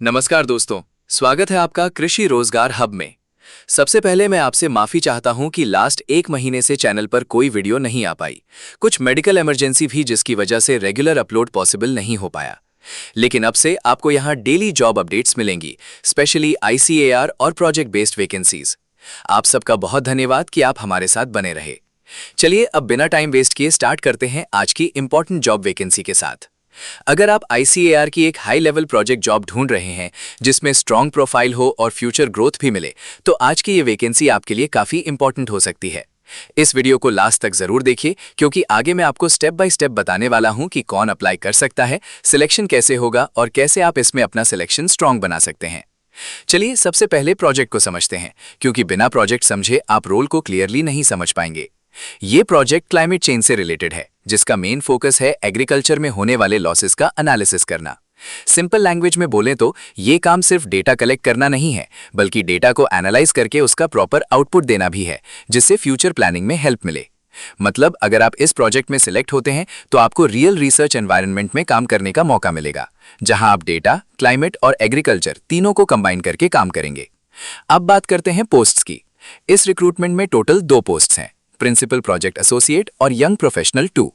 नमस्कार दोस्तों, स्वागत है आपका कृषि रोजगार हब में। सबसे पहले मैं आपसे माफी चाहता हूं कि लास्ट एक महीने से चैनल पर कोई वीडियो नहीं आ पाई। कुछ मेडिकल इमरजेंसी भी जिसकी वजह से रेगुलर अपलोड पॉसिबल नहीं हो पाया। लेकिन अब से आपको यहां डेली जॉब अपडेट्स मिलेंगी, स्पेशली ICAR और प्रोजेक्ट बेस्ड वैकेंसीज। आप सबका बहुत धन्यवाद कि आप हमारे साथ बने रहे। चलिए अब बिना टाइम वेस्ट किए स्टार्ट करते हैं आज की इंपॉर्टेंट जॉब वैकेंसी के साथ। अगर आप ICAR की एक हाई लेवल प्रोजेक्ट जॉब ढूंढ रहे हैं जिसमें स्ट्रॉन्ग प्रोफाइल हो और फ्यूचर ग्रोथ भी मिले, तो आज की ये वैकेंसी आपके लिए काफी इंपॉर्टेंट हो सकती है। इस वीडियो को लास्ट तक जरूर देखिए, क्योंकि आगे मैं आपको स्टेप बाय स्टेप बताने वाला हूं कि कौन अप्लाई कर सकता है, सिलेक्शन कैसे होगा और कैसे आप इसमें अपना सिलेक्शन स्ट्रॉन्ग बना सकते हैं। चलिए सबसे पहले प्रोजेक्ट को समझते हैं, क्योंकि बिना प्रोजेक्ट समझे आप रोल को क्लियरली नहीं समझ पाएंगे। ये प्रोजेक्ट क्लाइमेट चेंज से रिलेटेड है, जिसका मेन फोकस है एग्रीकल्चर में होने वाले लॉसेस का एनालिसिस करना। सिंपल लैंग्वेज में बोलें तो ये काम सिर्फ डेटा कलेक्ट करना नहीं है, बल्कि डेटा को एनालाइज करके उसका प्रॉपर आउटपुट देना भी है, जिससे फ्यूचर प्लानिंग में हेल्प मिले। मतलब अगर आप इस प्रोजेक्ट में सिलेक्ट होते हैं तो आपको रियल रिसर्च एनवायरनमेंट में काम करने का मौका मिलेगा, जहां आप डेटा, क्लाइमेट और एग्रीकल्चर तीनों को कंबाइन करके काम करेंगे। अब बात करते हैं पोस्ट्स की। इस रिक्रूटमेंट में टोटल 2 पोस्ट्स हैं, प्रिंसिपल प्रोजेक्ट एसोसिएट और यंग प्रोफेशनल 2।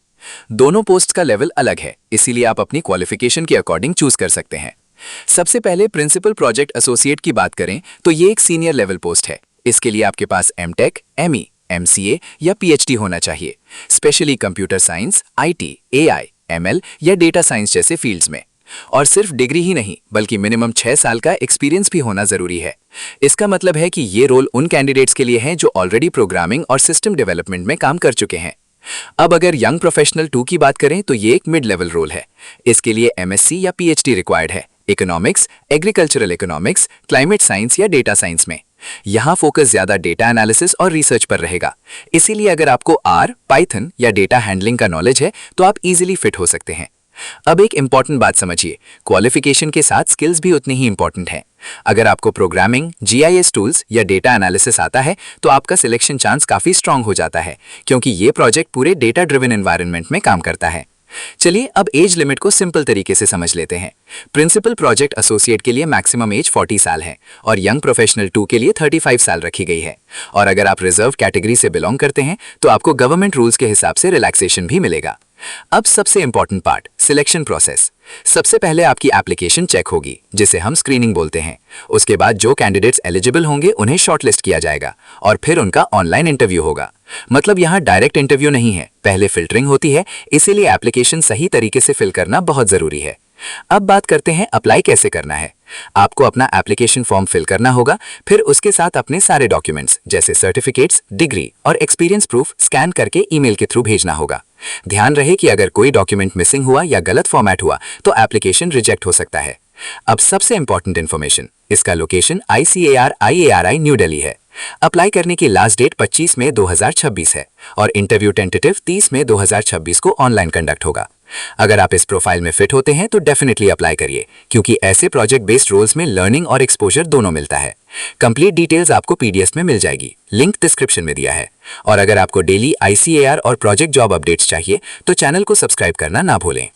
दोनों पोस्ट का लेवल अलग है, इसीलिए आप अपनी क्वालिफिकेशन के अकॉर्डिंग चूज कर सकते हैं। सबसे पहले प्रिंसिपल प्रोजेक्ट एसोसिएट की बात करें तो ये एक सीनियर लेवल पोस्ट है। इसके लिए आपके पास MTech, ME, MCA या PhD होना चाहिए, specially computer science, IT, AI, ML या डेटा साइंस जैसे फील्ड्स में। और सिर्फ डिग्री ही नहीं, बल्कि मिनिमम 6 साल का एक्सपीरियंस भी होना जरूरी है। इसका मतलब है कि ये रोल उन कैंडिडेट्स के लिए है जो ऑलरेडी प्रोग्रामिंग और सिस्टम डेवलपमेंट में काम कर चुके हैं। अब अगर यंग प्रोफेशनल 2 की बात करें तो ये एक मिड लेवल रोल है। इसके लिए MSc या PhD रिक्वायर्ड है, economics, agricultural economics, climate science या डेटा साइंस में। यहाँ फोकस ज्यादा डेटा एनालिसिस और रिसर्च पर रहेगा, इसीलिए अगर आपको R, पाइथन या डेटा हैंडलिंग का नॉलेज है तो आप इजीली फिट हो सकते हैं। अब एक इंपॉर्टेंट बात समझिए, क्वालिफिकेशन के साथ स्किल्स भी उतनी ही इंपॉर्टेंट हैं। अगर आपको प्रोग्रामिंग, GIS टूल्स या डेटा एनालिसिस आता है तो आपका सिलेक्शन चांस काफी स्ट्रांग हो जाता है, क्योंकि ये प्रोजेक्ट पूरे डेटा ड्रिवन एनवायरनमेंट में काम करता है। चलिए अब एज लिमिट को सिंपल तरीके से समझ लेते हैं। प्रिंसिपल प्रोजेक्ट एसोसिएट के लिए मैक्सिमम एज 40 साल है और यंग प्रोफेशनल 2 के लिए 35 साल रखी गई है। और अगर आप रिजर्व कैटेगरी से बिलोंग करते हैं तो आपको गवर्नमेंट रूल्स के हिसाब से रिलैक्सेशन भी मिलेगा। अब सबसे इंपॉर्टेंट पार्ट, सिलेक्शन प्रोसेस। सबसे पहले आपकी एप्लीकेशन चेक होगी, जिसे हम स्क्रीनिंग बोलते हैं। उसके बाद जो कैंडिडेट्स एलिजिबल होंगे उन्हें शॉर्टलिस्ट किया जाएगा और फिर उनका ऑनलाइन इंटरव्यू होगा। मतलब यहाँ डायरेक्ट इंटरव्यू नहीं है, पहले फिल्टरिंग होती है, इसीलिए एप्लीकेशन सही तरीके से फिल करना बहुत जरूरी है। अब बात करते हैं अप्लाई कैसे करना है। आपको अपना एप्लीकेशन फॉर्म फिल करना होगा, फिर उसके साथ अपने सारे डॉक्यूमेंट्स जैसे सर्टिफिकेट्स, डिग्री और एक्सपीरियंस प्रूफ स्कैन करके ईमेल के थ्रू भेजना होगा। ध्यान रहे कि अगर कोई डॉक्यूमेंट मिसिंग हुआ या गलत फॉर्मेट हुआ तो एप्लीकेशन रिजेक्ट हो सकता है। अब सबसे इंपॉर्टेंट इन्फॉर्मेशन, इसका location ICAR IARI new Delhi है। अप्लाई करने की लास्ट डेट 25 मई 2026 है और इंटरव्यू टेंटेटिव 30 मई 2026 को ऑनलाइन कंडक्ट होगा। अगर आप इस प्रोफाइल में फिट होते हैं तो डेफिनेटली अप्लाई करिए, क्योंकि ऐसे प्रोजेक्ट बेस्ड रोल्स में लर्निंग और एक्सपोजर दोनों मिलता है। कंप्लीट डिटेल्स आपको PDF में मिल जाएगी, लिंक डिस्क्रिप्शन में दिया है। और अगर आपको डेली ICAR और प्रोजेक्ट जॉब अपडेट्स चाहिए तो चैनल को सब्सक्राइब करना ना भूलें।